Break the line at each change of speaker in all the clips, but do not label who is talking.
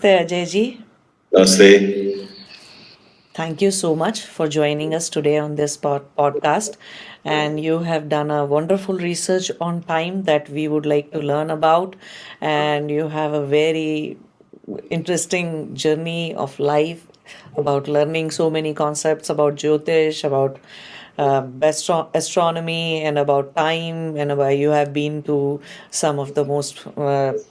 Namaste, Ajay ji.
Namaste.
Thank you so much for joining us today on this podcast. And you have done a wonderful research on time that we would like to learn about. And you have a very interesting journey of life about learning so many concepts about Jyotish, about astronomy, and about time, and about you have been to some of the most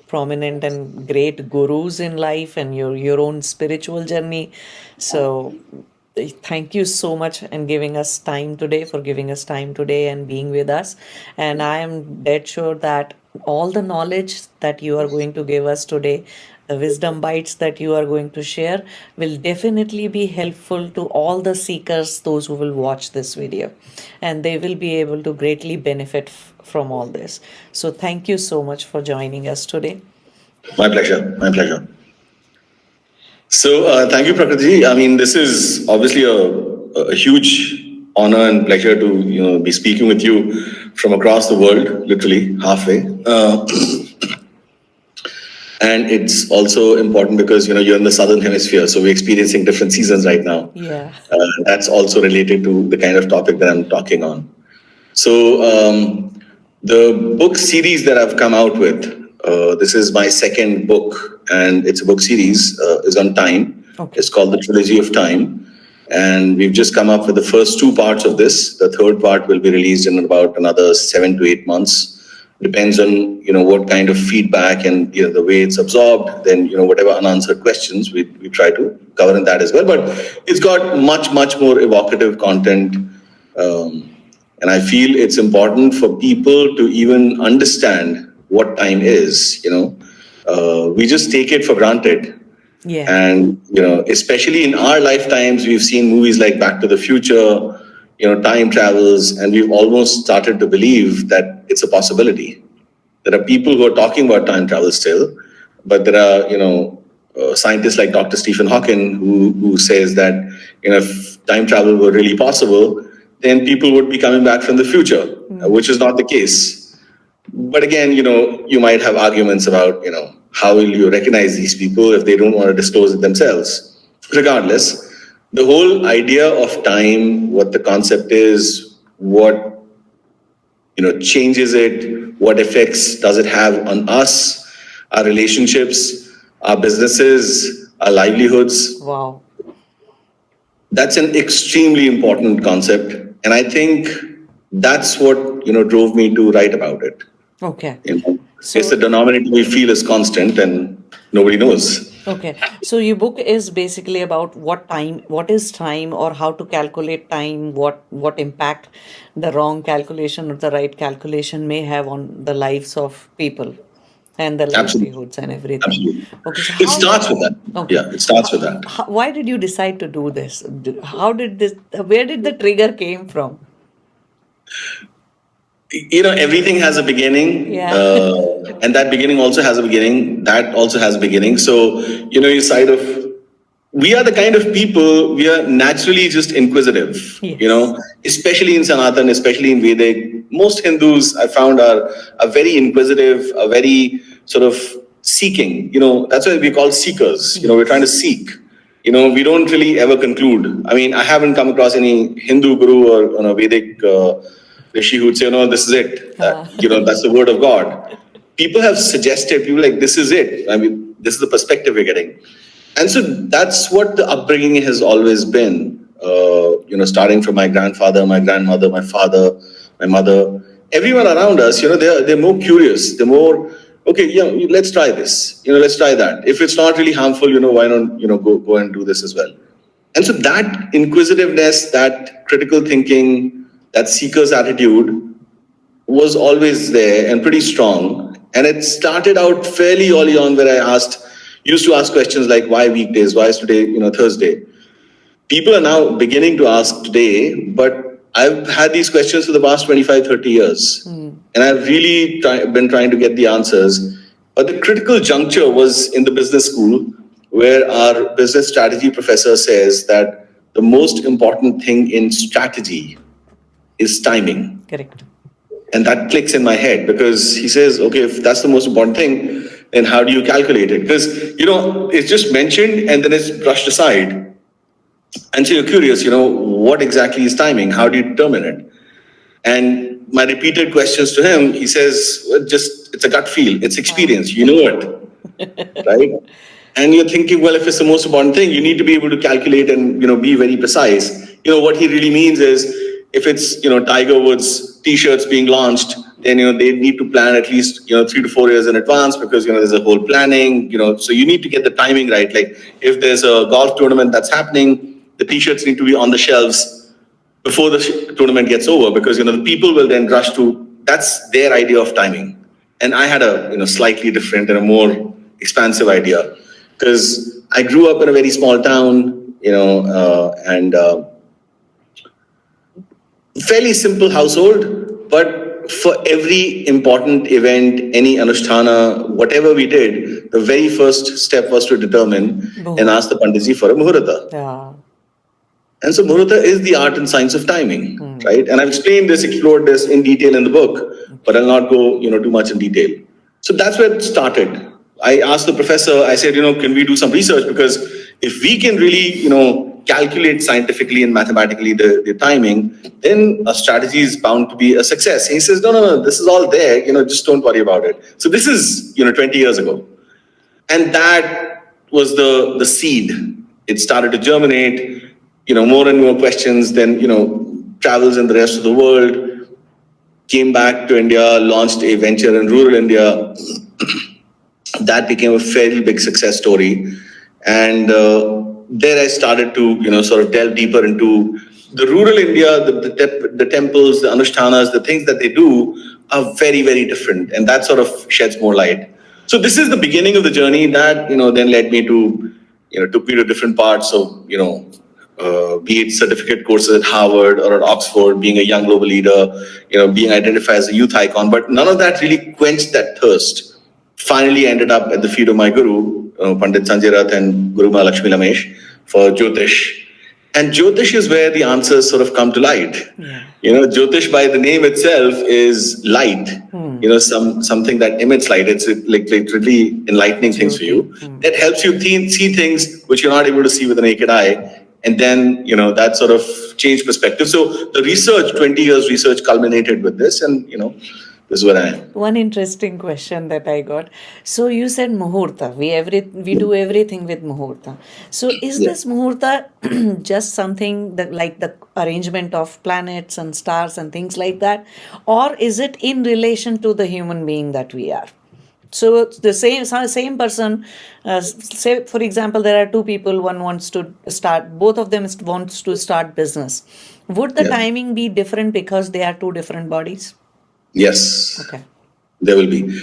prominent and great gurus in life, and your own spiritual journey. So thank you so much and giving us time today for giving us time today and being with us. And I am dead sure that all the knowledge that you are going to give us today, the wisdom bites that you are going to share, will definitely be helpful to all the seekers, those who will watch this video, and they will be able to greatly benefit from all this. So thank you so much for joining us today.
My pleasure. My pleasure. So, thank you, Prakriti. I mean, this is obviously a huge honor and pleasure to be speaking with you from across the world, literally halfway. And it's also important because you're in the southern hemisphere, so we're experiencing different seasons right now.
Yeah.
That's also related to the kind of topic that I'm talking on. So, the book series that I've come out with. This is my second book, and it's a book series, is on time.
Okay.
It's called The Trilogy of Time. And we've just come up with the first two parts of this. The third part will be released in about another 7 to 8 months. Depends on, what kind of feedback and, the way it's absorbed. Then, whatever unanswered questions, we try to cover in that as well. But it's got much, much more evocative content. And I feel it's important for people to even understand what time is. We just take it for granted.
Yeah.
And especially in our lifetimes, we've seen movies like Back to the Future, time travels, and we've almost started to believe that it's a possibility. There are people who are talking about time travel still, but there are scientists like Dr. Stephen Hawking who says that if time travel were really possible, then people would be coming back from the future, which is not the case. But again, you might have arguments about, how will you recognize these people if they don't want to disclose it themselves? Regardless, the whole idea of time, what the concept is, what, changes it, what effects does it have on us, our relationships, our businesses, our livelihoods.
Wow.
That's an extremely important concept. And I think that's what, drove me to write about it.
Okay.
So, it's the denominator we feel is constant and nobody knows.
Okay. So your book is basically about what is time, or how to calculate time, what impact the wrong calculation or the right calculation may have on the lives of people and the livelihoods and everything.
Absolutely.
Okay. So
it starts with that.
Okay.
Yeah, it starts with that.
Why did you decide to do this? Where did the trigger came from?
Everything has a beginning.
Yeah.
And that beginning also has a beginning. That also has a beginning. So, we are the kind of people, we are naturally just inquisitive.
Yes.
Especially in Sanatana, especially in Vedic. Most Hindus, I found, are very inquisitive, are very sort of seeking. That's why we call seekers. We're trying to seek. We don't really ever conclude. I mean, I haven't come across any Hindu guru or Vedic Rishi who would say, no, this is it. That's the word of God. People have suggested, people like, this is it. I mean, this is the perspective we're getting. And so that's what the upbringing has always been. Starting from my grandfather, my grandmother, my father, my mother, everyone around us, they're more curious. They're more, okay, let's try this. Let's try that. If it's not really harmful, why not, go and do this as well. And so that inquisitiveness, that critical thinking, that seeker's attitude was always there and pretty strong. And it started out fairly early on where I used to ask questions like, why weekdays? Why is today, Thursday? People are now beginning to ask today, but I've had these questions for the past 25, 30 years. And I've really been trying to get the answers. But the critical juncture was in the business school, where our business strategy professor says that the most important thing in strategy is timing.
Correct.
And that clicks in my head because he says, okay, if that's the most important thing, then how do you calculate it? Because, it's just mentioned and then it's brushed aside. And so you're curious, what exactly is timing? How do you determine it? And my repeated questions to him, he says, well, it's a gut feel, it's experience, you know it, right? And you're thinking, well, if it's the most important thing, you need to be able to calculate and, be very precise. What he really means is, if it's, Tiger Woods t-shirts being launched, then, they need to plan at least, 3 to 4 years in advance, because, there's a whole planning, so you need to get the timing right. Like if there's a golf tournament that's happening, the t-shirts need to be on the shelves before the tournament gets over, because, the people will then rush to, that's their idea of timing. And I had a, slightly different and a more expansive idea, because I grew up in a very small town, and fairly simple household, but for every important event, any anusthana, whatever we did, the very first step was to determine and ask the Panditji for a Muhurta.
Yeah.
And so Muhurta is the art and science of timing, right? And I've explored this in detail in the book, but I'll not go, too much in detail. So that's where it started. I asked the professor, I said, can we do some research? Because if we can really, calculate scientifically and mathematically the timing, then a strategy is bound to be a success. And he says, no, this is all there, just don't worry about it. So this is, 20 years ago. And that was the seed. It started to germinate, more and more questions, then, travels in the rest of the world, came back to India, launched a venture in rural India. That became a fairly big success story. And there I started to, sort of delve deeper into the rural India, the temples, the anushtanas, the things that they do are very, very different. And that sort of sheds more light. So this is the beginning of the journey that, then led me to, took me to different parts of, be it certificate courses at Harvard or at Oxford, being a young global leader, being identified as a youth icon. But none of that really quenched that thirst. Finally ended up at the feet of my guru, Pandit Sanjay Rath and Guru Maa Lamesh for Jyotish. And Jyotish is where the answers sort of come to light. Yeah. Jyotish by the name itself is light. Something that emits light. It's like really enlightening things for you. That helps you see things which you're not able to see with the naked eye. And then, that sort of changed perspective. So the research, 20 years research culminated with this. And, this is where I am.
One interesting question that I got. So you said Muhurta. We do everything with Muhurta. So is this Muhurta just something that like the arrangement of planets and stars and things like that? Or is it in relation to the human being that we are? So the same person, say for example, there are two people, one wants to start, both of them wants to start business. Would the timing be different because they are two different bodies?
Yes.
Okay.
There will be.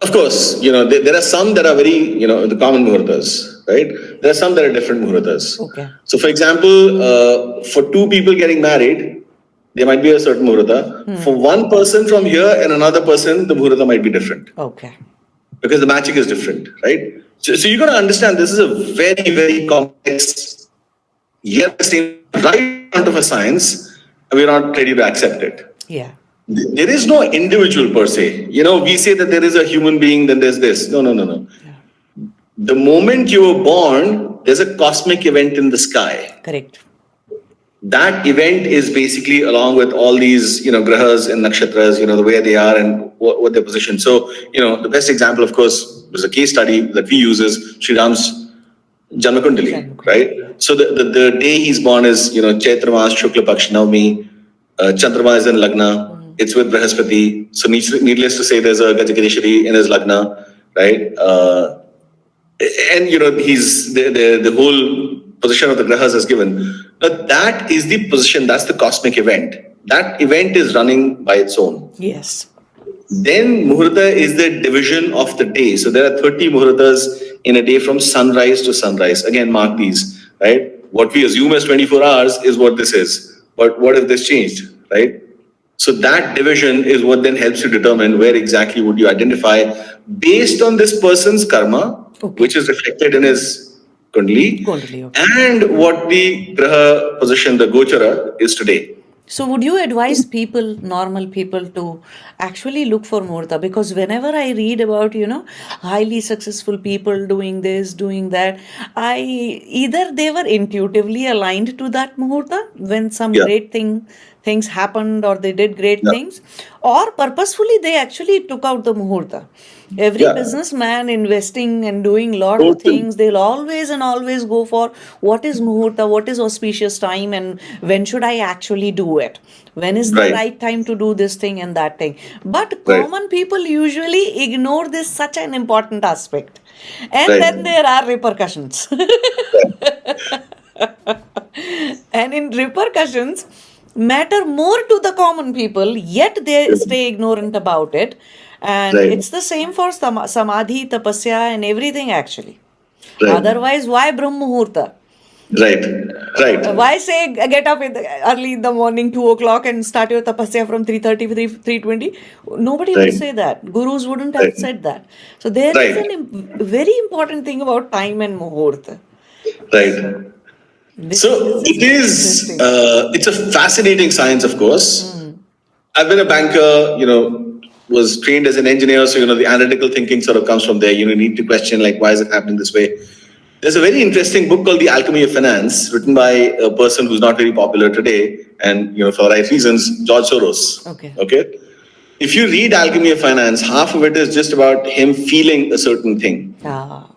Of course, there are some that are very, the common muhurtas, right? There are some that are different muhurtas.
Okay.
So for example, for two people getting married, there might be a certain muhurta. For one person from here and another person, the muhurta might be different.
Okay.
Because the matching is different, right? So you got to understand this is a very, very complex, yet right in front of a science, and we're not ready to accept it.
Yeah.
There is no individual per se. We say that there is a human being, then there's this. No. Yeah. The moment you were born, there's a cosmic event in the sky.
Correct.
That event is basically along with all these, grahas and nakshatras, the way they are and what their position. So, the best example, of course, was a case study that we use is Sri Ram's Janma Kundalini, right? So the day he's born is, Chaitra Mas, Shukla Paksh Navami, Chandrama is in Lagna. It's with Brahaspati. So needless to say, there's a Gajagadeshwari in his Lagna, right? And, he's the whole position of the Grahas is given. Now, that is the position, that's the cosmic event. That event is running by its own.
Yes.
Then Muhurta is the division of the day. So there are 30 Muhurtas in a day from sunrise to sunrise. Again, mark these, right? What we assume as 24 hours is what this is. But what if this changed, right? So that division is what then helps you determine where exactly would you identify based on this person's karma, which is reflected in his Kundali, and what the Graha position, the Gochara, is today.
So, would you advise people, normal people, to actually look for muhurta? Because whenever I read about, highly successful people doing this, doing that, I either they were intuitively aligned to that muhurta when some
Yeah,
great things happened, or they did great
yeah,
things, or purposefully they actually took out the muhurta. Every
yeah.
businessman investing and doing lot of
Totally.
things, they'll always and always go for what is muhurta, what is auspicious time, and when should I actually do it? When is the
Right,
right time to do this thing and that thing? But
right,
common people usually ignore this such an important aspect. And then
right,
there are repercussions.
right,
And in repercussions matter more to the common people, yet they stay ignorant about it. And
right,
it's the same for samadhi, tapasya, and everything actually.
right,
Otherwise, why Brahma Muhurta?
right, right,
Why say get up early in the morning, 2 o'clock, and start your tapasya from 3:30, 3:20? Nobody would
right,
say that. Gurus wouldn't have
right,
said that. So there is
right,
very important thing about time and muhurta.
right.
So this
So
is
it
very
is,
interesting.
it's a fascinating science, of course.
Hmm.
I've been a banker, was trained as an engineer. So, the analytical thinking sort of comes from there. You need to question, like, why is it happening this way? There's a very interesting book called The Alchemy of Finance, written by a person who's not very popular today, and, for the right reasons, George Soros.
Okay.
Okay. If you read Alchemy of Finance, half of it is just about him feeling a certain thing.
Ah.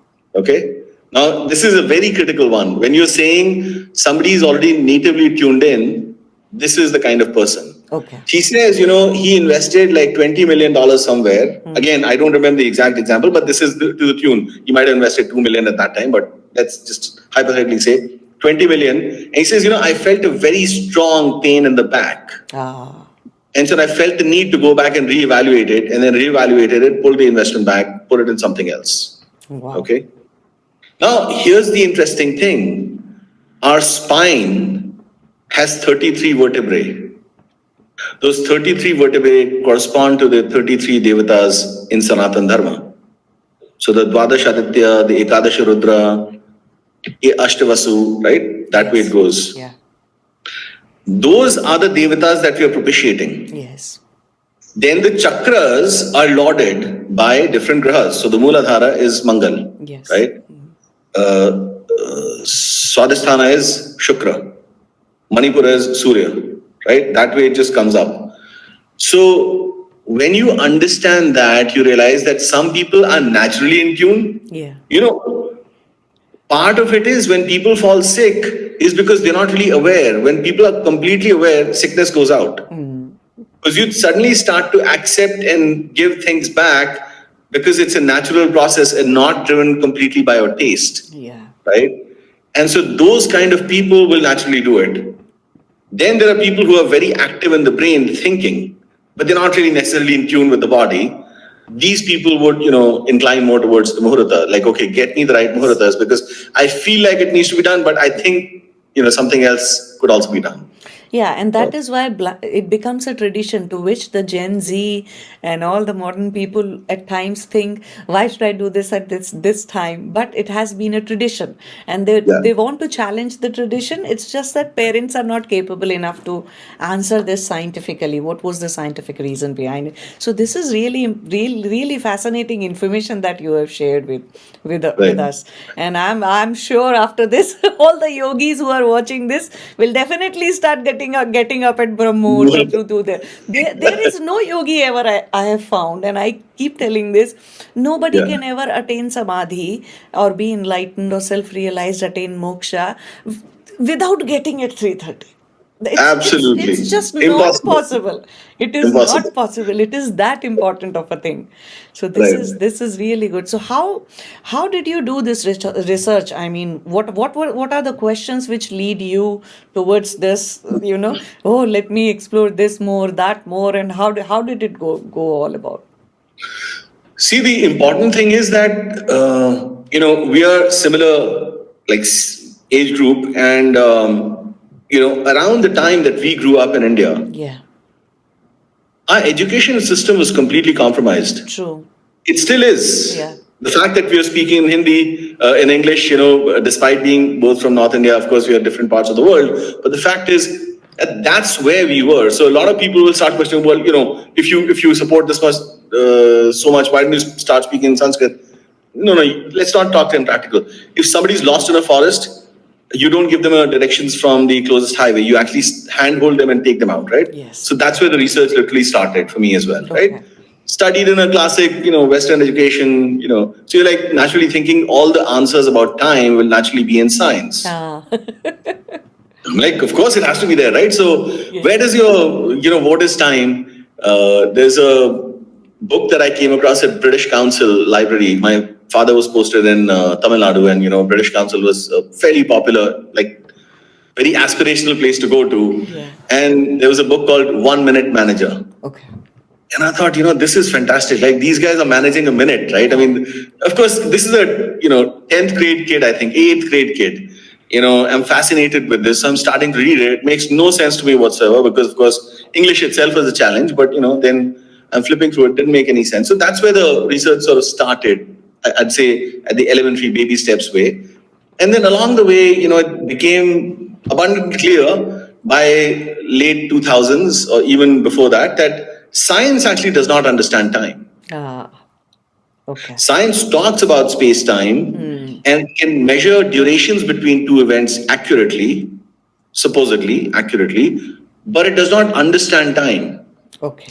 Okay. Now, this is a very critical one. When you're saying somebody is already natively tuned in, this is the kind of person.
Okay.
He says, he invested like $20 million somewhere. Again, I don't remember the exact example, but this is to the tune. He might have invested 2 million at that time, but let's just hypothetically say 20 million. And he says, I felt a very strong pain in the back.
Ah.
And so I felt the need to go back and reevaluate it, and then reevaluated it, pull the investment back, put it in something else.
Wow.
Okay. Now, here's the interesting thing. Our spine has 33 vertebrae. Those 33 vertebrae correspond to the 33 devatas in Sanatana Dharma. So the Dwadash Aditya, the Ekadash Rudra, Ashtavasu, right? That way it goes.
Yeah.
Those are the devatas that we are propitiating.
Yes.
Then the chakras are lauded by different grahas. So the Mooladhara is Mangal,
Yes.
right? Swadhisthana is Shukra. Manipura is Surya, right? That way it just comes up. So when you understand that, you realize that some people are naturally in tune.
Yeah.
Part of it is when people fall sick is because they're not really aware. When people are completely aware, sickness goes out. Because you suddenly start to accept and give things back because it's a natural process and not driven completely by your taste.
Yeah.
Right? And so those kind of people will naturally do it. Then there are people who are very active in the brain thinking, but they're not really necessarily in tune with the body. These people would, incline more towards the muhurta. Like, okay, get me the right muhurtas because I feel like it needs to be done, but I think, something else could also be done.
Yeah, and that is why it becomes a tradition to which the Gen Z and all the modern people at times think, why should I do this at this time? But it has been a tradition, and they want to challenge the tradition. It's just that parents are not capable enough to answer this scientifically. What was the scientific reason behind it? So this is really fascinating information that you have shared with us, and I'm sure after this, all the yogis who are watching this will definitely start getting up at Brahma Muhurta to do that. There is no yogi ever I have found, and I keep telling this, nobody can ever attain samadhi or be enlightened or self-realized, attain moksha without getting at 3:30. It's
Absolutely.
just not
Impossible.
possible. It is
Impossible.
not possible. It is that important of a thing. So
Right.
this is really good. So how did you do this research? I mean, what are the questions which lead you towards this? Oh, let me explore this more, that more, and how did it go all about?
See, the important thing is that, we are similar, like age group, and, around the time that we grew up in India,
Yeah,
our education system was completely compromised.
true.
It still is.
Yeah.
The fact that we are speaking in Hindi, in English, despite being both from North India, of course, we are different parts of the world. But the fact is, And that's where we were. So a lot of people will start questioning, well, if you support this much so much, why don't you start speaking in Sanskrit? No, let's not talk in practical. If somebody's lost in a forest, you don't give them directions from the closest highway. You actually handhold them and take them out, right?
Yes.
So that's where the research literally started for me as well,
Okay.
right? Studied in a classic, Western education, so you're like naturally thinking all the answers about time will naturally be in science. I'm like, of course it has to be there, right? So where does your, what is time? There's a book that I came across at British Council Library. My father was posted in Tamil Nadu, and British Council was a fairly popular, like very aspirational place to go to.
Yeah.
And there was a book called 1 Minute Manager.
Okay.
And I thought, this is fantastic. Like these guys are managing a minute, right? I mean, of course, this is a 10th grade kid, I think, 8th grade kid. I'm fascinated with this. So I'm starting to read it. It makes no sense to me whatsoever because, of course, English itself is a challenge. But then I'm flipping through it. Didn't make any sense. So that's where the research sort of started. I'd say at the elementary baby steps way, and then along the way, it became abundantly clear by late 2000s or even before that science actually does not understand time.
Okay.
Science talks about space-time and can measure durations between two events accurately, supposedly accurately, but it does not understand time.
Okay.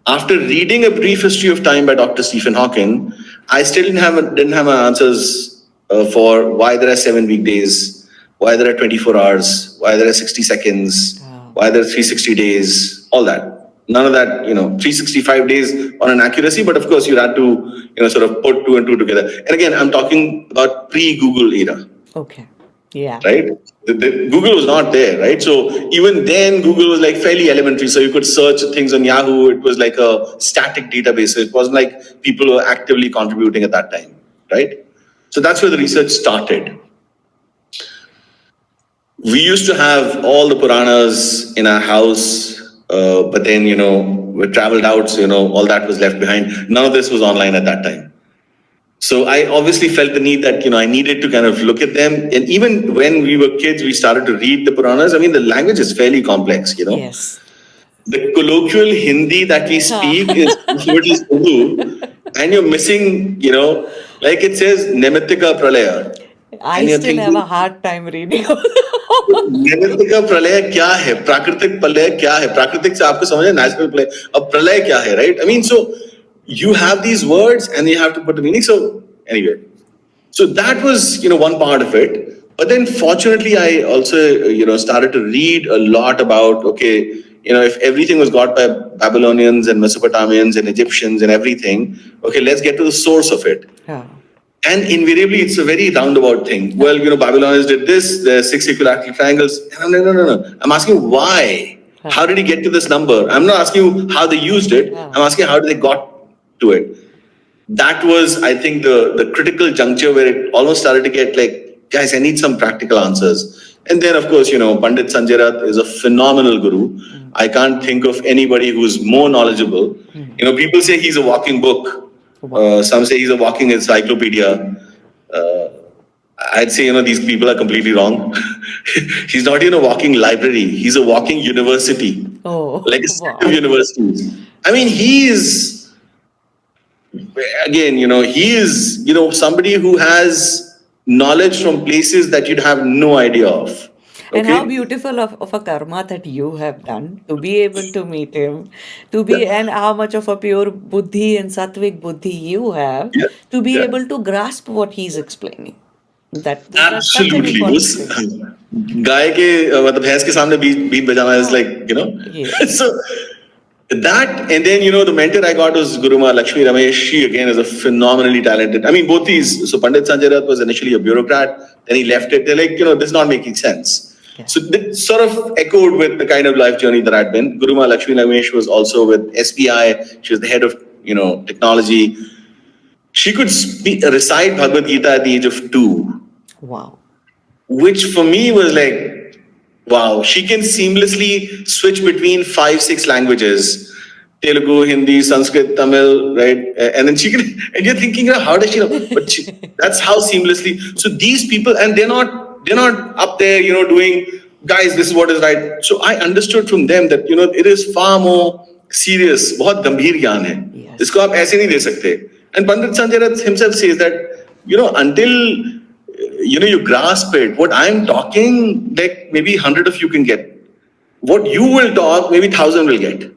After reading A Brief History of Time by Dr. Stephen Hawking, I still didn't have my answers for why there are 7 weekdays, why there are 24 hours, why there are 60 seconds, why there are 360 days, all that. None of that, 365 days on an accuracy, but of course you had to, sort of put 2 and 2 together. And again, I'm talking about pre-Google era.
Okay. Yeah.
Right? Google was not there, right? So even then, Google was like fairly elementary. So you could search things on Yahoo. It was like a static database. So it wasn't like people were actively contributing at that time, right? So that's where the research started. We used to have all the Puranas in our house, but then, we traveled out, so, all that was left behind. None of this was online at that time. So I obviously felt the need that, I needed to kind of look at them. And even when we were kids, we started to read the Puranas. I mean, the language is fairly complex,
Yes.
The colloquial Hindi that we speak is Urdu, and you're missing, like it says, Nemitika Pralaya.
I still have a hard time reading.
नैमित्तिक प्रलय क्या है, प्राकृतिक प्रलय क्या है, प्राकृतिक से आपको समझ है नेचुरल प्रलय, अब प्रलय क्या है, right? I mean, so you have these words and you have to put the meaning. So anyway, so that was one part of it. But then fortunately I also started to read a lot about, okay, if everything was got by Babylonians and Mesopotamians and Egyptians and everything, okay, let's get to the source of it.
Yeah.
And invariably, it's a very roundabout thing. Well, Babylonians did this, there are 6 equilateral triangles. And I'm like, no. I'm asking why? How did he get to this number? I'm not asking you how they used it. I'm asking how did they got to it. That was, I think, the critical juncture where it almost started to get like, guys, I need some practical answers. And then, of course, Pandit Sanjay Rath is a phenomenal guru. I can't think of anybody who's more knowledgeable. People say he's a walking book. Some say he's a walking encyclopedia. I'd say, these people are completely wrong. He's not even a walking library. He's a walking university. Like a set of universities. I mean, he is, again, he is, somebody who has knowledge from places that you'd have no idea of.
And how beautiful of a karma that you have done to be able to meet him, and how much of a pure buddhi and sattvic buddhi you have to be able to grasp what he's explaining.
Absolutely. गाय के मतलब भैंस के सामने beat बजाना is like, so that, and then the mentor I got was Guru Maa Lakshmi Ramesh. She again is a phenomenally talented. I mean, both these. So Pandit Sanjay Rath was initially a bureaucrat, then he left it. They're like, this is not making sense. So it sort of echoed with the kind of life journey that I'd been. Guru Maa Lakshmi Ramesh was also with SBI. She was the head of technology. She could recite Bhagavad Gita at the age of 2.
Wow.
Which for me was like, wow. She can seamlessly switch between 5-6 languages. Telugu, Hindi, Sanskrit, Tamil, right? And then she can, and you're thinking, how does she know? But that's how seamlessly. So these people, and they're not up there, doing guys, this is what is right. So I understood from them that, it is far more serious. बहुत गंभीर ज्ञान है.
Yes.
इसको आप ऐसे नहीं दे सकते. And Pandit Sanjay Rath himself says that, until you grasp it, what I'm talking, like maybe 100 of you can get. What you will talk, maybe 1,000 will get.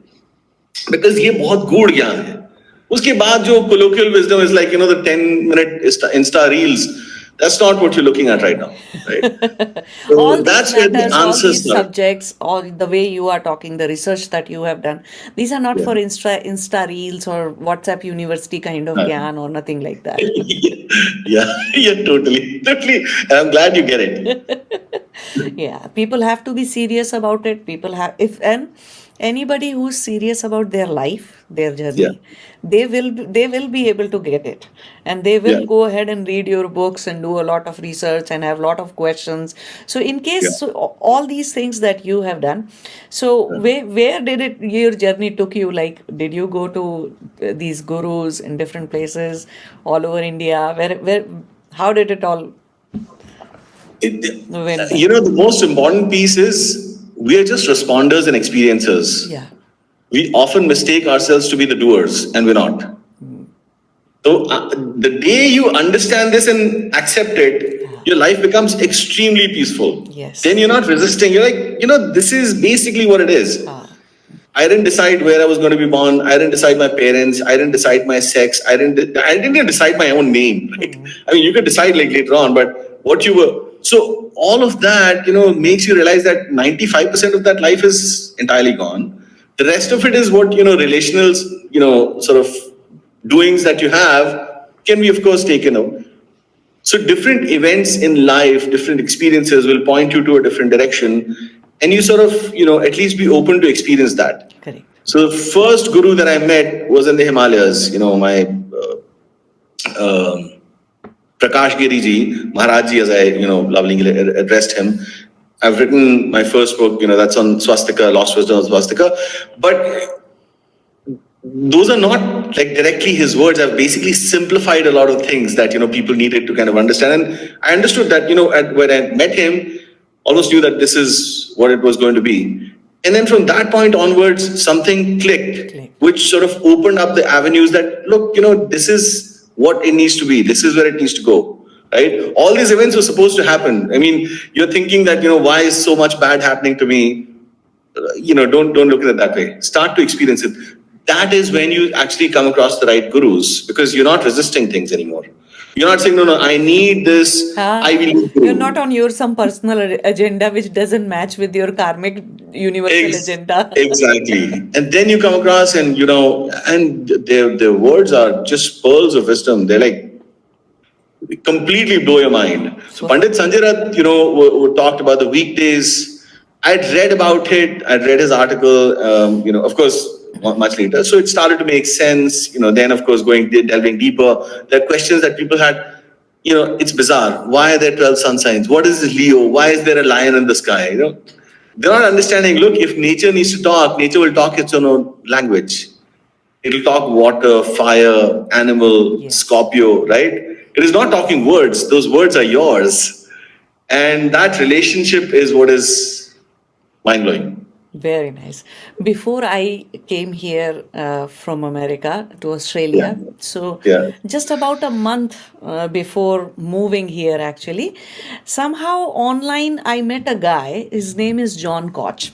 Because ये बहुत गूढ़ ज्ञान है. उसके बाद जो colloquial wisdom is like, the 10-minute Insta reels, that's not what you're looking at right now, right? So
All these
that's where the
matters, all
answers
these
are.
subjects, all the way you are talking, the research that you have done, these are not
Yeah.
for Insta reels or WhatsApp University kind of gyan or nothing like that.
yeah, totally. I'm glad you get it.
Yeah, people have to be serious about it. People have, if and anybody who's serious about their life, their journey,
Yeah.
they will be able to get it, and they will
Yeah.
go ahead and read your books and do a lot of research and have a lot of questions. So in case
Yeah.
so all these things that you have done, so where did it your journey took you? Like, did you go to these gurus in different places all over India? Where how did it all went?
The most important piece is we are just responders and experiencers.
Yeah.
We often mistake ourselves to be the doers, and we're not. So the day you understand this and accept it, your life becomes extremely peaceful.
Yes.
Then you're not resisting. You're like, this is basically what it is.
Ah.
I didn't decide where I was going to be born. I didn't decide my parents. I didn't decide my sex. I didn't even decide my own name. You could decide like later on, but what you were. So all of that, makes you realize that 95% of that life is entirely gone. The rest of it is what, relational, sort of doings that you have can be, of course, taken out. So different events in life, different experiences will point you to a different direction. And you sort of, at least be open to experience that.
Correct.
So the first guru that I met was in the Himalayas. My Prakash Giri ji, Maharaj ji, as I, lovingly addressed him. I've written my first book, that's on swastika, lost wisdom of swastika. But those are not like directly his words. I've basically simplified a lot of things that, people needed to kind of understand. And I understood that, when I met him, almost knew that this is what it was going to be. And then from that point onwards, something clicked, which sort of opened up the avenues that, look, this is what it needs to be. This is where it needs to go, right? All these events were supposed to happen. You're thinking that, why is so much bad happening to me? Don't look at it that way. Start to experience it. That is when you actually come across the right gurus, because you're not resisting things anymore. You're not saying, no, I need this. I will.
You're not on your some personal agenda which doesn't match with your karmic universal agenda.
Exactly. And then you come across and, and their words are just pearls of wisdom. They're like, completely blow your mind. So Pandit Sanjay Rath, talked about the weekdays. I'd read about it. I'd read his article, of course, much later. So it started to make sense. Then of course, delving deeper, there are questions that people had, it's bizarre. Why are there 12 sun signs? What is this Leo? Why is there a lion in the sky? They're not understanding, look, if nature needs to talk, nature will talk its own language. It'll talk water, fire, animal, Scorpio, right? It is not talking words. Those words are yours. And that relationship is what is mind-blowing.
Very nice. Before I came here from America to Australia, so just about a month before moving here, actually, somehow online I met a guy. His name is John Koch,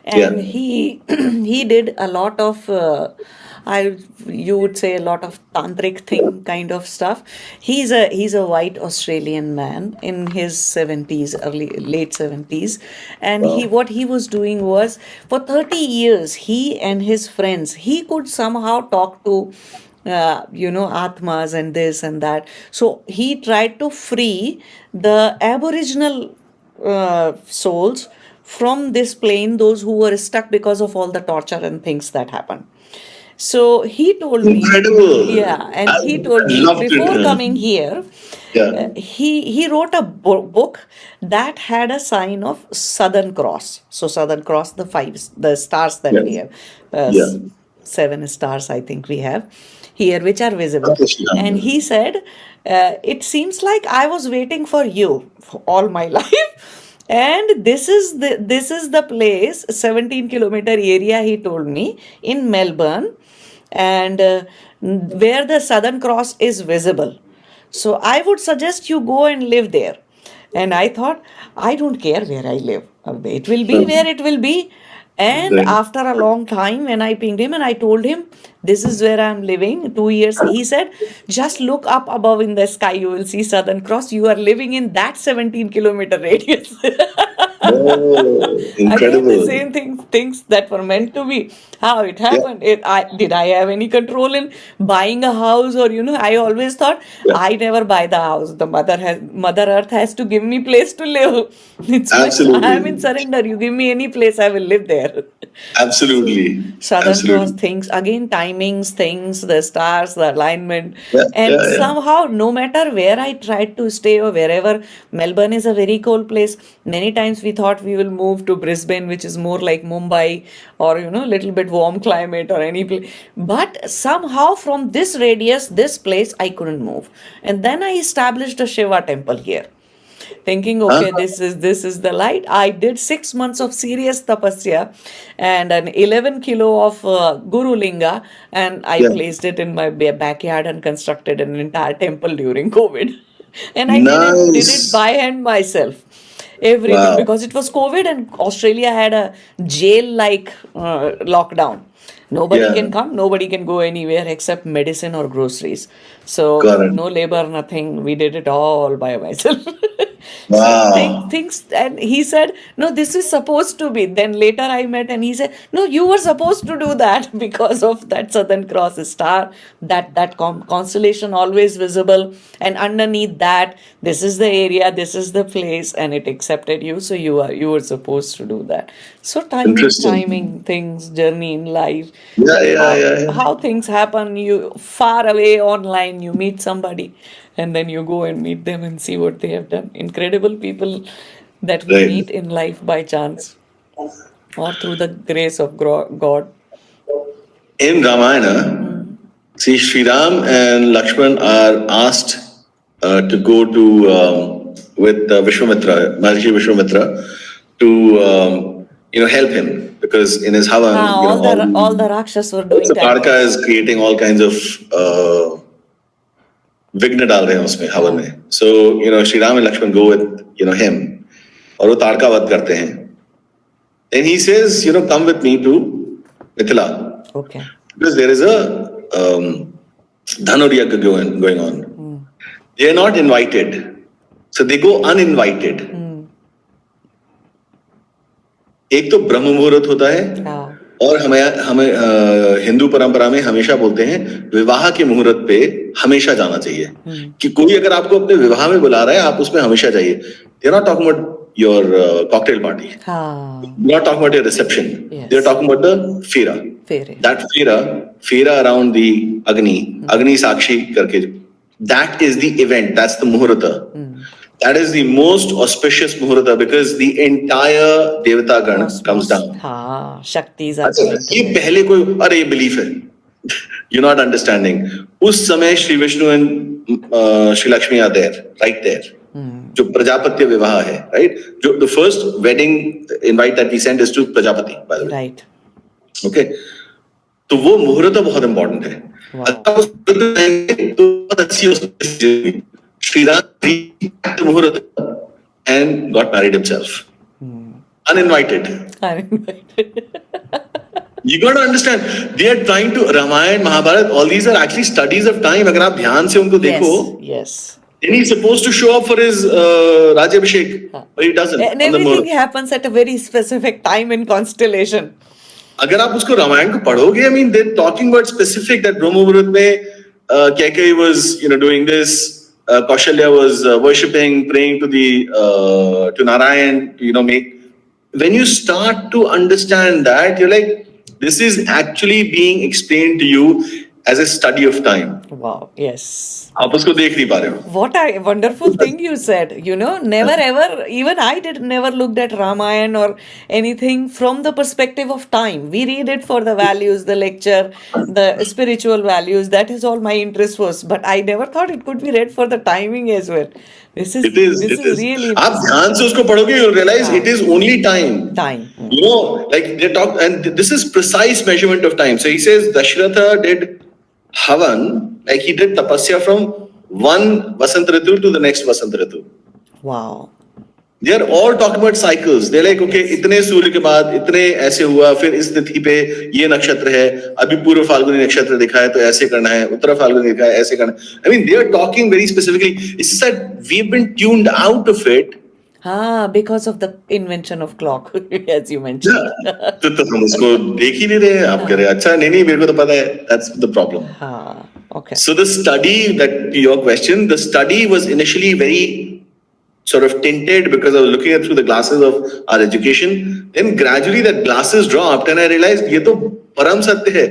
and he he did a lot of you would say a lot of tantric thing kind of stuff. He's a white Australian man in his 70s, late 70s, and what he was doing was for 30 years he and his friends, he could somehow talk to atmas and this and that. So he tried to free the aboriginal souls from this plane, those who were stuck because of all the torture and things that happened. So he told me, and he told me before coming here, he wrote a book that had a sign of Southern Cross. So Southern Cross, the stars that we have, 7 stars I think we have here, which are visible. And he said, it seems like I was waiting for you for all my life. And this is the place, 17-kilometer area, he told me, in Melbourne, and where the Southern Cross is visible. So I would suggest you go and live there. And I thought, I don't care where I live. It will be where it will be. And
Right.
after a long time, when I pinged him and I told him, this is where I'm living, 2 years, he said, just look up above in the sky, you will see Southern Cross. You are living in that 17-kilometer radius.
Oh,
Again, the
incredible.
same things that were meant to be. How it
Yeah,
happened. Did I have any control in buying a house? Or, I always thought
yeah,
I never buy the house. The Mother Earth has to give me place to live. I am in
absolutely.
surrender. You give me any place, I will live there. So,
Absolutely.
Southern Cross
Absolutely.
things, again, timings, things, the stars, the alignment.
Yeah,
And
yeah, yeah.
somehow, no matter where I tried to stay or wherever, Melbourne is a very cold place. Many times we thought we will move to Brisbane, which is more like Mumbai, or, little bit warm climate or any place. But somehow, from this radius, this place, I couldn't move. And then I established a Shiva temple here, thinking,
Huh?
okay, this is the light. I did 6 months of serious tapasya and an 11 kilo of guru linga, and I
Yeah.
placed it in my backyard and constructed an entire temple during COVID. And I did it
Nice.
by hand myself, everything,
Wow.
because it was COVID and Australia had a jail like lockdown. Nobody
Yeah.
can come, nobody can go anywhere except medicine or groceries. So
Got it.
no labor, nothing. We did it all by myself. So
Wow.
things, and he said, no, this is supposed to be. Then later I met and he said, no, you were supposed to do that because of that Southern Cross star, that constellation always visible, and underneath that, this is the area, this is the place, and it accepted you. So you were supposed to do that. So
Interesting.
timing things, journey in life,
Yeah, yeah,
how
yeah, yeah.
how things happen. You far away online, you meet somebody, and then you go and meet them and see what they have done. Incredible people that we
Right.
meet in life by chance or through the grace of God.
In Ramayana,
Mm.
see, Sri Ram and Lakshman are asked to go to with Vishwamitra, Maharishi Vishwamitra, to help him because in his Havan,
All the Rakshas were doing
so Tarka
tantrums.
is creating all kinds of विघ्न डाल रहे हैं उसमें हवन
Ah,
में. So Sri Ram and Lakshman go with him और वो तारका वध करते हैं. Then he says, come with me to Mithila
okay.
because there is a Dhanur Yagya going on.
Mm.
They are not invited, so they go uninvited.
Mm.
एक तो ब्रह्म मुहूर्त होता है
Ah,
और हमें हिंदू परंपरा में हमेशा बोलते हैं विवाह के मुहूर्त पे हमेशा जाना चाहिए
mm.
कि कोई अगर आपको अपने विवाह में बुला रहा है आप उसमें हमेशा जाइए. They are not talking about your cocktail party,
Ah,
not talking about your reception. They're
yes.
talking about the fera.
Fair.
That fera around the Agni Sakshi karke. That is the event. That's the Muhurta.
Mm.
That is the most auspicious Muhurta because the entire Devata Gan comes
Cosmos.
down.
Shaktis are
अच्छा,
coming
ये
together.
पहले कोई अरे ये belief है. You're not understanding. उस समय Shri Vishnu and Shri Lakshmi are there, right there. जो प्रजापत्य विवाह है, right? जो the first wedding invite that we sent is to Prajapati, by the way.
Right.
Okay. तो वो मुहूर्त बहुत important है.
Wow.
अगर उस मुहूर्त में तो बहुत अच्छी हो सकती है. श्री राम मुहूर्त and got married himself. Uninvited.
Uninvited.
You got to understand, they are trying to Ramayana, Mahabharata, all these are actually studies of time. अगर आप ध्यान से उनको देखो,
Yes.
then he's supposed to show up for his Rajabhishek, but he doesn't.
And
On the
everything
Muhurt.
happens at a very specific time in constellation.
अगर आप उसको रामायण को पढ़ोगे, I mean, they're talking about specific that Brahma Muhurta में Kaikeyi was, doing this. Kaushalya was worshipping, praying to to Narayan, make. When you start to understand that, you're like, this is actually being explained to you as a study of time.
Wow, yes.
आप उसको देख नहीं पा रहे हो.
What a wonderful thing you said. Never ever, even I did never looked at Ramayana or anything from the perspective of time. We read it for the values, the lecture, the spiritual values. That is all my interest was. But I never thought it could be read for the timing as well. This
It is.
this
It
is
is.
really
आप
interesting.
ध्यान से उसको पढ़ोगे, you'll realize
हाँ,
it is only time.
time.
Like they talk, and this is precise measurement of time. So he says Dashratha did Havan, like he did tapasya from one Vasant Ritu to the next Vasant Ritu.
Wow.
They are all talking about cycles. They're like, okay,
Yes.
इतने सूर्य के बाद इतने ऐसे हुआ, फिर इस तिथि पे ये नक्षत्र है, अभी पूर्व फाल्गुनी नक्षत्र दिखा है तो ऐसे करना है, उत्तर फाल्गुनी दिखा है ऐसे करना है. I mean, they are talking very specifically. It's just that we've been tuned out of it.
Because of the invention of clock, as you mentioned.
तो हम उसको देख ही नहीं रहे हैं. आप कह रहे हैं अच्छा नहीं मेरे को तो पता है. That's the problem.
Okay.
So the study, that to your question, the study was initially very sort of tinted because I was looking at through the glasses of our education. Then gradually that glasses dropped and I realized ये तो परम सत्य है.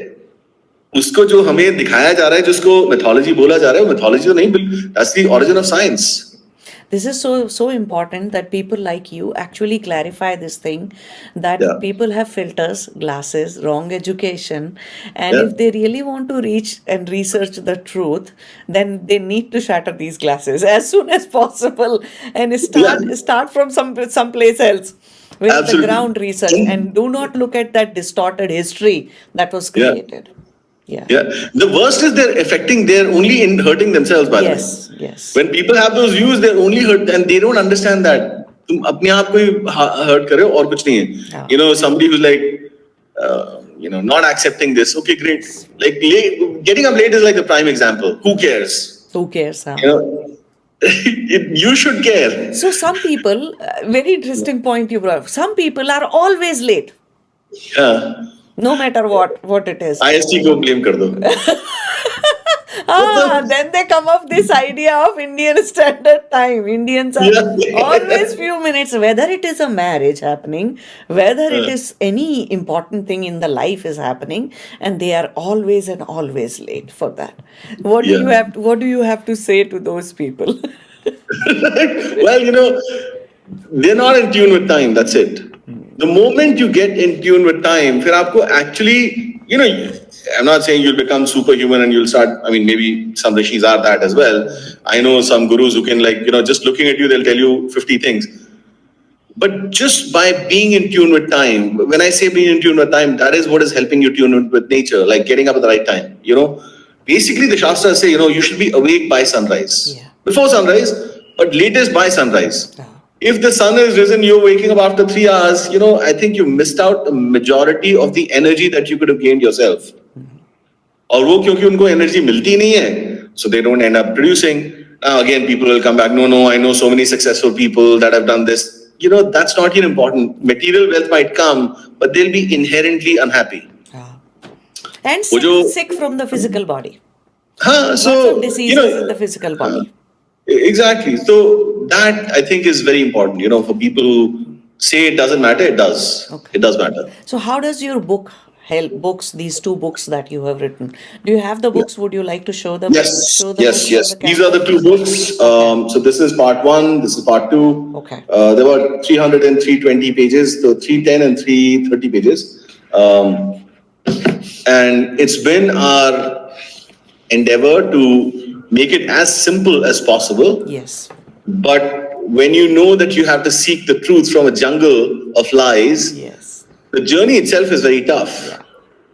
उसको जो हमें दिखाया जा रहा है, जिसको mythology बोला जा रहा है, वो mythology तो नहीं, that's the origin of science.
This is so important that people like you actually clarify this thing, that
Yeah.
people have filters, glasses, wrong education, and
Yeah.
if they really want to reach and research the truth, then they need to shatter these glasses as soon as possible and start from some place else with the
Absolutely.
ground research, and do not look at that distorted history that was
Yeah.
created. Yeah.
Yeah. The worst is they're only hurting themselves, by the way.
Yes.
When people have those views, they're only hurt and they don't understand that. तुम अपने आप को ही hurt कर रहे हो और कुछ नहीं है.
Yeah.
Somebody who's like, not accepting this. Okay, great. Like getting up late is like the prime example. Who cares?
Who cares? Huh?
You should care.
So some people, very interesting point you brought up. Some people are always late,
Yeah.
no matter what it is.
IST को blame कर दो.
Then they come up this idea of Indian Standard Time. Indians are
Yeah.
always few minutes, whether it is a marriage happening, whether it is any important thing in the life is happening, and they are always and always late for that. What do
Yeah.
you have to say to those people?
Well, they're not in tune with time. That's it. The moment you get in tune with time, फिर आपको actually, I'm not saying you'll become superhuman and you'll start. I mean, maybe some rishis are that as well. I know some gurus who can, just looking at you, they'll tell you 50 things. But just by being in tune with time, when I say being in tune with time, that is what is helping you tune in with nature, like getting up at the right time. Basically the Shastras say, you should be awake by sunrise.
Yeah.
Before sunrise, but latest by sunrise.
Yeah.
If the sun is risen, you're waking up after 3 hours, I think you missed out a majority of the energy that you could have gained yourself. और वो क्योंकि उनको energy मिलती नहीं है, so they don't end up producing. Now again, people will come back. No, I know so many successful people that have done this. That's not even important. Material wealth might come, but they'll be inherently unhappy.
And sick from the physical body.
So
Lots of diseases in the physical body.
Exactly. So that I think is very important. For people who say it doesn't matter, it does.
Okay.
It does matter.
So how does your book help? These 2 books that you have written. Do you have the books? Would you like to show them?
Yes.
Show the
Yes.
books
Yes.
on the
These are the 2 books. So this is part 1. This is part 2.
Okay.
There were 300 and 320 pages. So 310 and 330 pages. And it's been our endeavor to make it as simple as possible.
Yes.
But when you know that you have to seek the truth from a jungle of lies,
Yes.
the journey itself is very tough.
Yeah.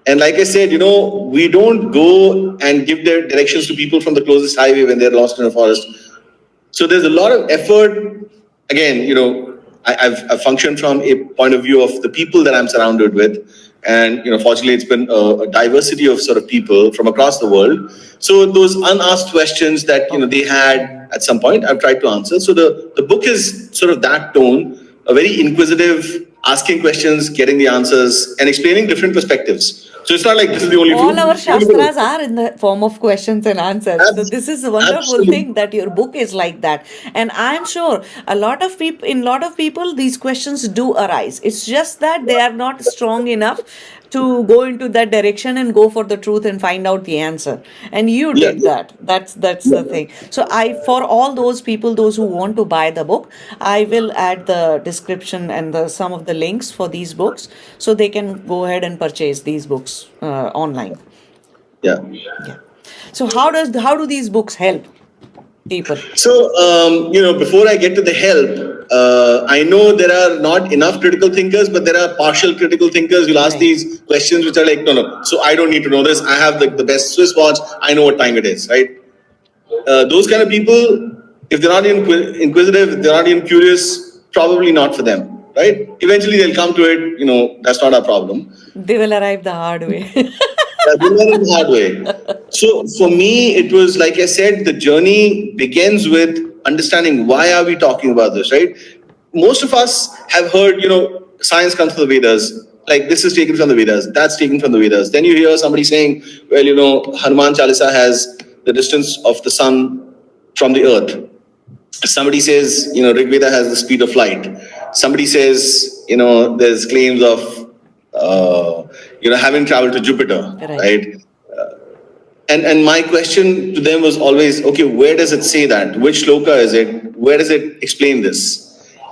And like I said, we don't go and give their directions to people from the closest highway when they're lost in a forest. So there's a lot of effort. Again, I've functioned from a point of view of the people that I'm surrounded with. And, fortunately, it's been a diversity of sort of people from across the world. So those unasked questions that, they had at some point, I've tried to answer. So the book is sort of that tone, a very inquisitive, asking questions, getting the answers, and explaining different perspectives. So it's not like this is the only
All
truth.
our Shastras are in the form of questions and answers. So this is a wonderful
Absolutely.
thing that your book is like that. And I'm sure in lot of people, these questions do arise. It's just that they are not strong enough to go into that direction and go for the truth and find out the answer. And you
Yeah.
did that. That's the thing. So for all those people, those who want to buy the book, I will add the description and some of the links for these books, so they can go ahead and purchase these books online.
Yeah.
Yeah. So how do these books help people?
So, before I get to the help, I know there are not enough critical thinkers, but there are partial critical thinkers who'll ask
Right.
these questions which are like, no, so I don't need to know this. I have the best Swiss watch. I know what time it is, right? Those kind of people, if they're not inquisitive, if they're not even curious, probably not for them, right? Eventually they'll come to it, that's not our problem.
They will arrive the hard way.
We learn in the hard way. So for me, it was like I said, the journey begins with understanding why are we talking about this, right? Most of us have heard, science comes from the Vedas. Like this is taken from the Vedas, that's taken from the Vedas. Then you hear somebody saying, well, Hanuman Chalisa has the distance of the sun from the earth. Somebody says, Rig Veda has the speed of light. Somebody says, there's claims of having traveled to Jupiter, right? And my question to them was always, okay, where does it say that? Which shloka is it? Where does it explain this?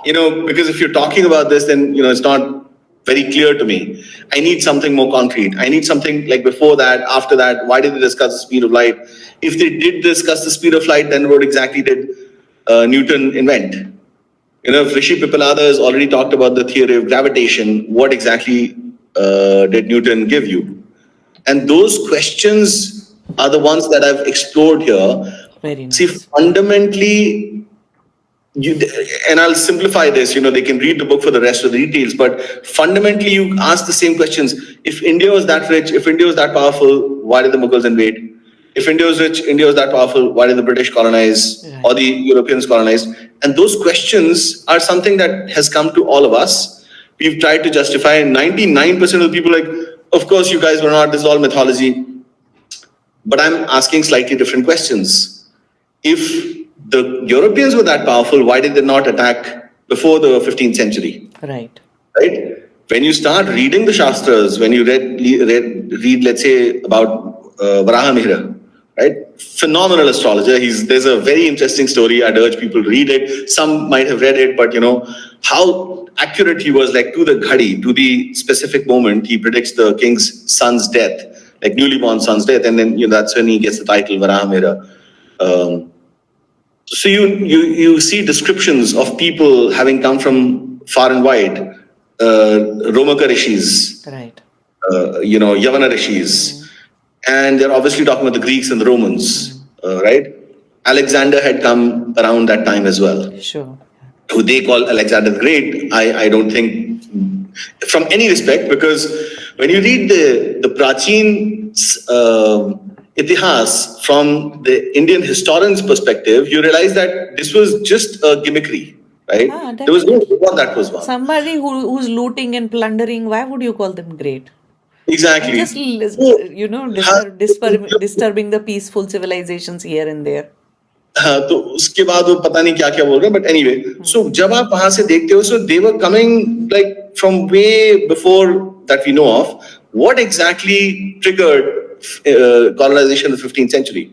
Because if you're talking about this, then, it's not very clear to me. I need something more concrete. I need something like before that, after that. Why did they discuss the speed of light? If they did discuss the speed of light, then what exactly did Newton invent? If Rishi Pipalada has already talked about the theory of gravitation, what exactly did Newton give you? And those questions are the ones that I've explored here.
Very nice.
See, fundamentally, and I'll simplify this, they can read the book for the rest of the details, but fundamentally you ask the same questions. If India was that rich, if India was that powerful, why did the Mughals invade? If India was rich, India was that powerful, why did the British colonize or the Europeans colonize? And those questions are something that has come to all of us. We've tried to justify. 99% of the people like, of course you guys were not, this is all mythology. But I'm asking slightly different questions. If the Europeans were that powerful, why did they not attack before the 15th century?
Right.
When you start reading the Shastras, when you read let's say, about Varaha Mihira, right? Phenomenal astrologer. There's a very interesting story. I'd urge people to read it. Some might have read it, but how accurate he was, like to the ghadi, to the specific moment. He predicts the king's son's death, like newly born son's death, and then that's when he gets the title Varaha Mihira. So you see descriptions of people having come from far and wide, Romaka rishis,
Right.
Yavana rishis, and they're obviously talking about the Greeks and the Romans, right? Alexander had come around that time as well.
Sure.
Who they call Alexander the Great, I don't think from any respect, because when you read the Prachin Itihas from the Indian historian's perspective, you realize that this was just a gimmickry, right? There was no war that was won.
Somebody who's looting and plundering, why would you call them great?
Exactly.
Just, disturbing the peaceful civilizations here and there.
तो उसके बाद वो पता नहीं क्या क्या बोल रहे हैं, but anyway, so जब आप वहां से देखते हो, so they were coming like from way before that we know of. What exactly triggered colonization in the 15th century?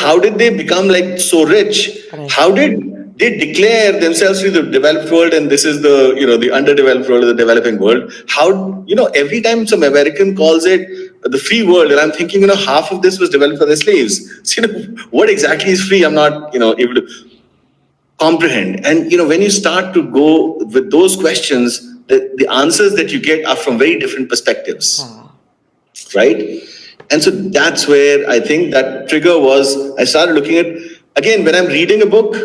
How did they become like so rich?
Right.
How did they declare themselves to the developed world, and this is the the underdeveloped world or the developing world? How every time some American calls it the free world, and I'm thinking half of this was developed for the slaves. So, what exactly is free? I'm not able to comprehend. And when you start to go with those questions, the answers that you get are from very different perspectives, right? And so that's where I think that trigger was. I started looking at, again, when I'm reading a book,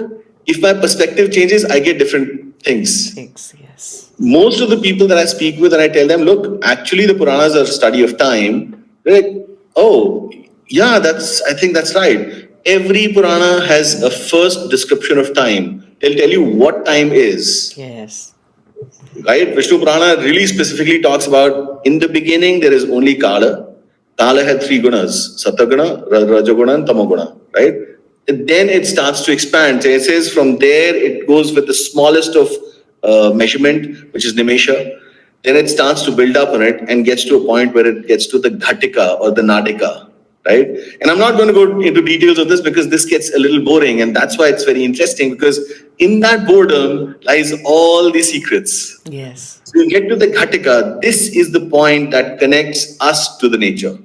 if my perspective changes, I get different things.
Yes.
Most of the people that I speak with and I tell them, look, actually the Puranas are a study of time. They're like, oh, yeah, I think that's right. Every Purana has a first description of time. They'll tell you what time is.
Yes.
Right? Vishnu Purana really specifically talks about, in the beginning, there is only Kala. Kala had three gunas, Sataguna, Rajaguna, and Tamaguna, right? And then it starts to expand. So it says from there, it goes with the smallest of measurement, which is Nimesha. then it starts to build up on it and gets to a point where it gets to the Ghatika or the Nadika, right? And I'm not going to go into details of this because this gets a little boring, and that's why it's very interesting, because in that boredom lies all the secrets.
Yes.
So you get to the Ghatika, this is the point that connects us to the nature.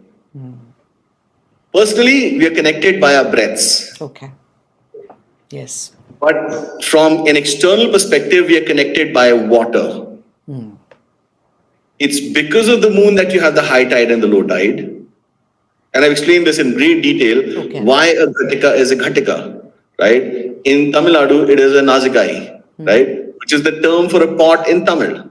Personally, we are connected by our breaths.
Okay. Yes.
But from an external perspective, we are connected by water. It's because of the moon that you have the high tide and the low tide. And I've explained this in great detail, why a Ghatika is a Ghatika, right? In Tamil Nadu, it is a Nazikai, right? Which is the term for a pot in Tamil.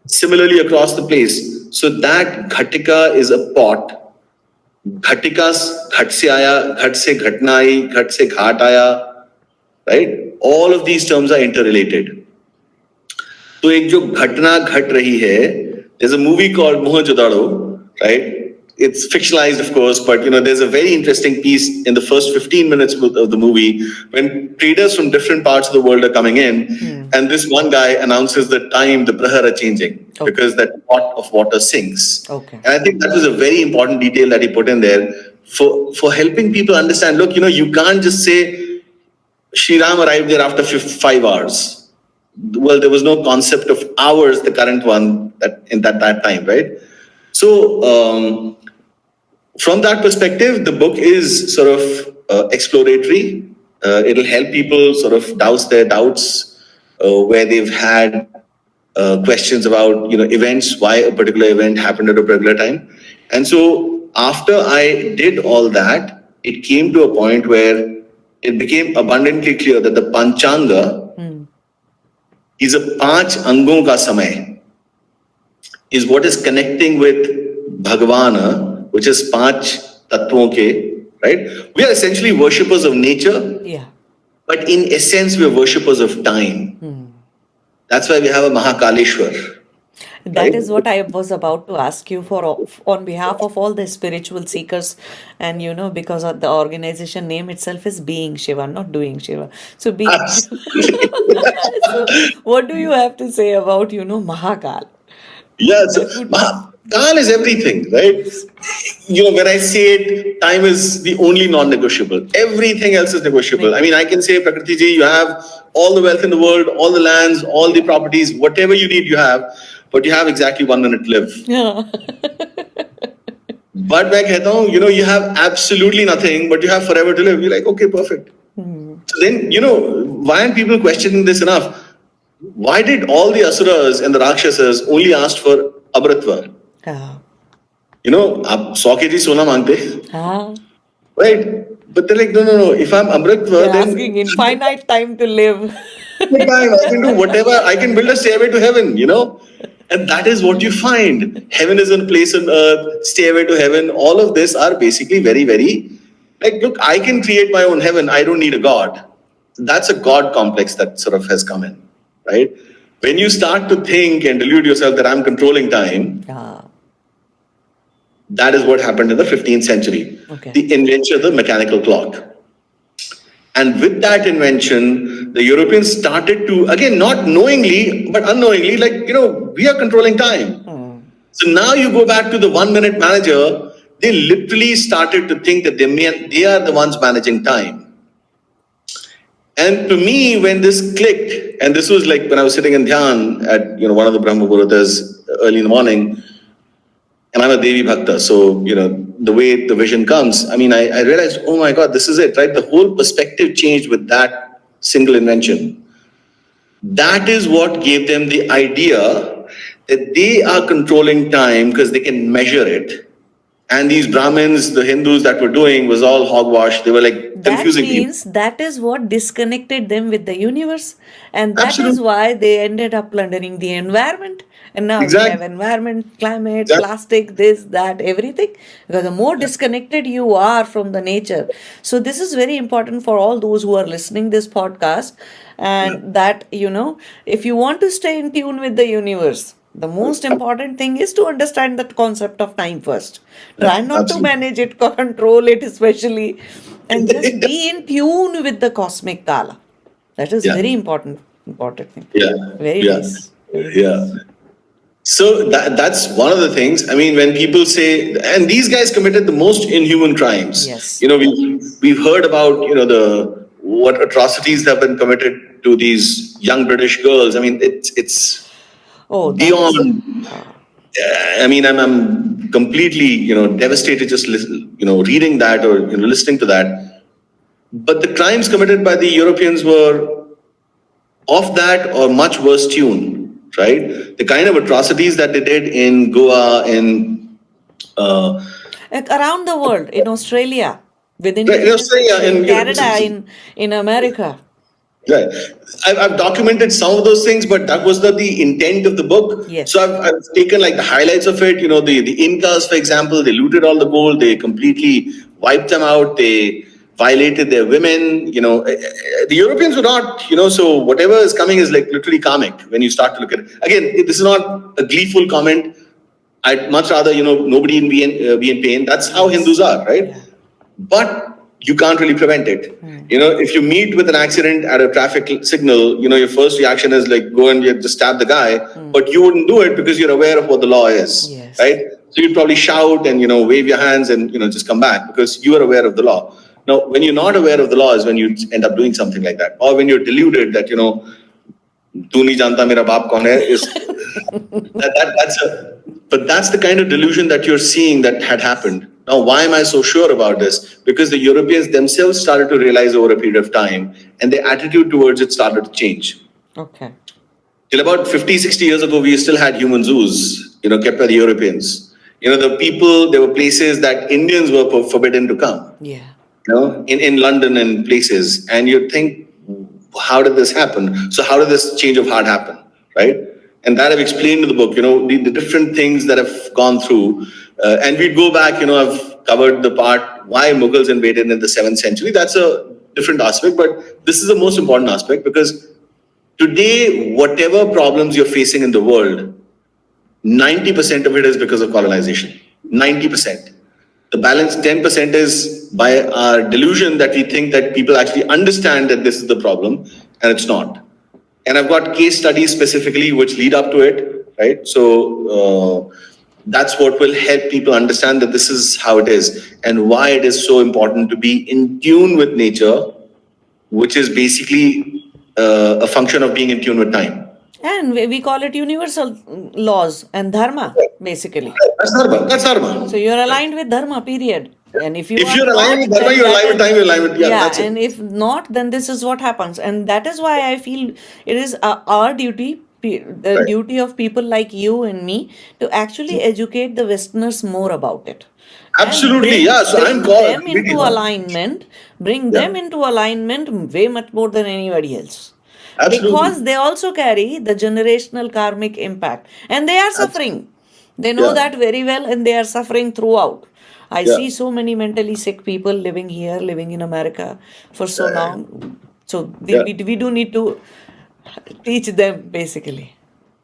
Similarly, across the place. So that Ghatika is a pot. Ghatikas, Ghat se aaya, Ghat se ghatna aayi, Ghat se ghat aaya, right? All of these terms are interrelated. So ek jo ghatna ghat rahi hai, there's a movie called Mohenjo-daro, right? It's fictionalized, of course, but there's a very interesting piece in the first 15 minutes of the movie when traders from different parts of the world are coming in, and this one guy announces the time the prahar are changing because that pot of water sinks. And I think that was a very important detail that he put in there for helping people understand. Look, you can't just say Shri Ram arrived there after 5 hours. Well, there was no concept of hours, the current one at that time, right? So from that perspective, the book is sort of exploratory. It'll help people sort of douse their doubts where they've had questions about events, why a particular event happened at a particular time. And so after I did all that, it came to a point where it became abundantly clear that the Panchanga is a Panch Angon ka Samay, is what is connecting with Bhagavana, which is Panch Tattwon ke, right? We are essentially worshippers of nature, but in essence, we are worshippers of time. That's why we have a Mahakaleshwar.
That is what I was about to ask you for on behalf of all the spiritual seekers, and because of the organization name itself is Being Shiva, not Doing Shiva. So Being Shiva. So what do you have to say about Mahakal?
Yeah, so Mahakal is everything, right? When I say it, time is the only non-negotiable. Everything else is negotiable. I mean, I can say, Prakriti ji, you have all the wealth in the world, all the lands, all the properties, whatever you need, you have. But you have exactly 1 minute to live. But मैं कहता हूँ, you have absolutely nothing, but you have forever to live. You're like, okay, perfect. So then, why aren't people questioning this enough? Why did all the asuras and the rakshasas only ask for amritva? आप 100 kg सोना मांगते, right? But they're like, no. If I'm amritva, then
asking infinite time to live.
I can do whatever. I can build a stairway to heaven, And that is what you find. Heaven is a place on earth, stairway to heaven. All of this are basically very, very like, look, I can create my own heaven. I don't need a God. That's a God complex that sort of has come in, right? When you start to think and delude yourself that I'm controlling time, that is what happened in the 15th century. The invention of the mechanical clock. And with that invention, the Europeans started to, again, not knowingly, but unknowingly, we are controlling time. So now you go back to the 1 minute manager, they literally started to think that they are the ones managing time. And to me, when this clicked, and this was like when I was sitting in Dhyan at one of the Brahma Muhurtas early in the morning, and I'm a Devi Bhakta, so the way the vision comes, I realized, oh my God, this is it, right? The whole perspective changed with that single invention. That is what gave them the idea that they are controlling time because they can measure it. And these Brahmins, the Hindus that were doing was all hogwash. They were like confusing people.
That means that is what disconnected them with the universe. And that is why they ended up plundering the environment. And now we have environment, climate, plastic, this, that, everything. Because the more disconnected you are from the nature. So this is very important for all those who are listening this podcast. And that, if you want to stay in tune with the universe, the most important thing is to understand that concept of time first. Try not to manage it, control it especially, and just be in tune with the cosmic Kala. That is very important thing.
Yeah.
Very nice.
Yeah. So that's one of the things. I mean, when people say, and these guys committed the most inhuman crimes.
Yes.
We've heard about the what atrocities have been committed to these young British girls. I mean, it's
Oh, that's.
beyond. I mean, I'm completely devastated just reading that or listening to that. But the crimes committed by the Europeans were of that or much worse tune, right? The kind of atrocities that they did in Goa, in
Like around the world, in Australia, with
right, in
indigenous
Australia,
people, in
and
Canada, in America.
right. I've documented some of those things, but that was not the intent of the book.
Yes.
So I've taken like the highlights of it. The Incas, for example, they looted all the gold, they completely wiped them out, they violated their women. The Europeans were not, so whatever is coming is like literally karmic when you start to look at it. Again, this is not a gleeful comment. I'd much rather, nobody be in pain. That's how Hindus are, right?
Yeah.
But you can't really prevent it. If you meet with an accident at a traffic signal, your first reaction is like go and just stab the guy, but you wouldn't do it because you're aware of what the law is,
Yes.
right? So you'd probably shout and wave your hands and just come back because you are aware of the law. Now, when you're not aware of the law is when you end up doing something like that, or when you're deluded that "Tu nahi janta mera baap kaun hai" is but that's the kind of delusion that you're seeing that had happened. Now, why am I so sure about this? Because the Europeans themselves started to realize over a period of time, and their attitude towards it started to change.
Okay.
Till about 50, 60 years ago, we still had human zoos, kept by the Europeans. There were places that Indians were forbidden to come.
Yeah.
In London and places. And you'd think, how did this happen? So how did this change of heart happen, right? And that I've explained in the book, the different things that have gone through. And we'd go back, I've covered the part why Mughals invaded in the 7th century. That's a different aspect, but this is the most important aspect because today, whatever problems you're facing in the world, 90% of it is because of colonization. 90%. The balance 10% is by our delusion that we think that people actually understand that this is the problem, and it's not. And I've got case studies specifically which lead up to it, right? So that's what will help people understand that this is how it is and why it is so important to be in tune with nature, which is basically a function of being in tune with time.
And we call it universal laws and dharma, basically.
That's dharma. That's dharma.
So you're aligned with dharma, period. And if
If you're aligned with dharma, you're aligned with time, you're aligned with that's
and
it.
if not, then this is what happens. And that is why I feel it is our duty, the
Right.
duty of people like you and me, to actually educate the Westerners more about it. And
Absolutely, yeah. So I'm
bring
called
them
completely
into
wrong.
alignment, bring
Yeah.
them into alignment way much more than anybody else. Because
Absolutely.
they also carry the generational karmic impact and they are suffering. They know
Yeah.
that very well and they are suffering throughout. I
Yeah.
see so many mentally sick people living here, living in America for so long. So
Yeah.
we do need to teach them basically.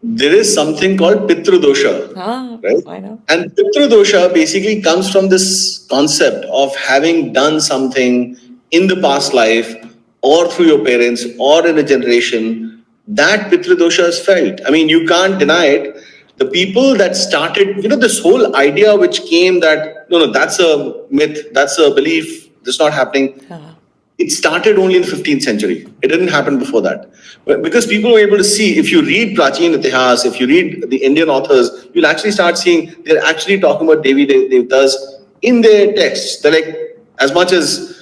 There is something called Pitru Dosha, right?
I know.
And Pitru Dosha basically comes from this concept of having done something in the past life or through your parents or in a generation that Pitru Dosha is felt. I mean, you can't deny it. The people that started, this whole idea which came that, no, that's a myth, that's a belief, that's not happening. It started only in the 15th century. It didn't happen before that. But because people were able to see, if you read Prachin Itihas, if you read the Indian authors, you'll actually start seeing they're actually talking about Devi Devtas in their texts. They're like, as much as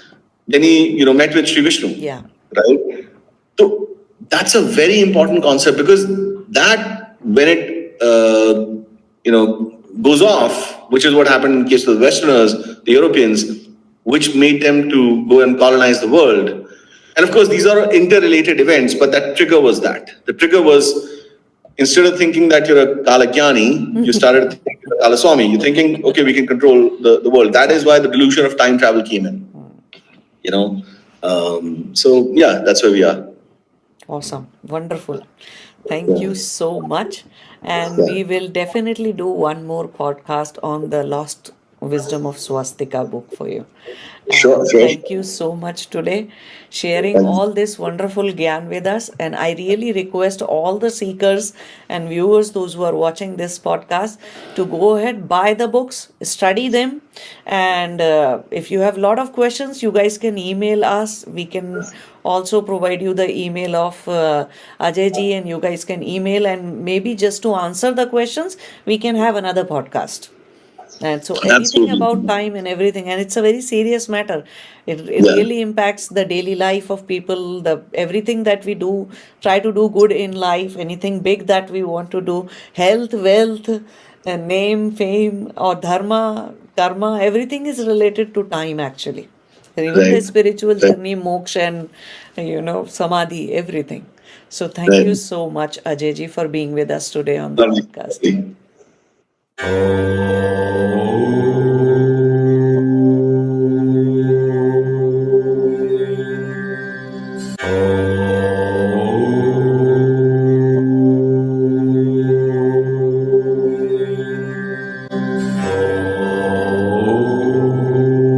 then he, met with Sri Vishnu.
Yeah.
Right? So that's a very important concept because that, when it, goes off, which is what happened in case of the Westerners, the Europeans, which made them to go and colonize the world. And of course, these are interrelated events, but that trigger was that. The trigger was, instead of thinking that you're a Kalakyani, you started thinking you're a Kalaswami. You're thinking, okay, we can control the world. That is why the delusion of time travel came in. So yeah, that's where we are.
Awesome. Wonderful. Thank you so much. And we will definitely do one more podcast on the lost Wisdom of Swastika book for you.
Sure,
And
sure.
thank you so much today, sharing
Thanks.
all this wonderful Gyan with us. And I really request all the seekers and viewers, those who are watching this podcast, to go ahead, buy the books, study them. And if you have a lot of questions, you guys can email us. We can also provide you the email of Ajay ji, and you guys can email. And maybe just to answer the questions, we can have another podcast. And so anything about
Absolutely.
time and everything, and it's a very serious matter. It
Yeah.
really impacts the daily life of people, the everything that we do, try to do good in life, anything big that we want to do, health, wealth, and name, fame, or dharma, karma, everything is related to time actually. And even the
Right.
spiritual
Right.
journey, moksha and samadhi, everything. So thank you
Right.
so much, Ajay ji, for being with us today on the
Lovely.
podcast.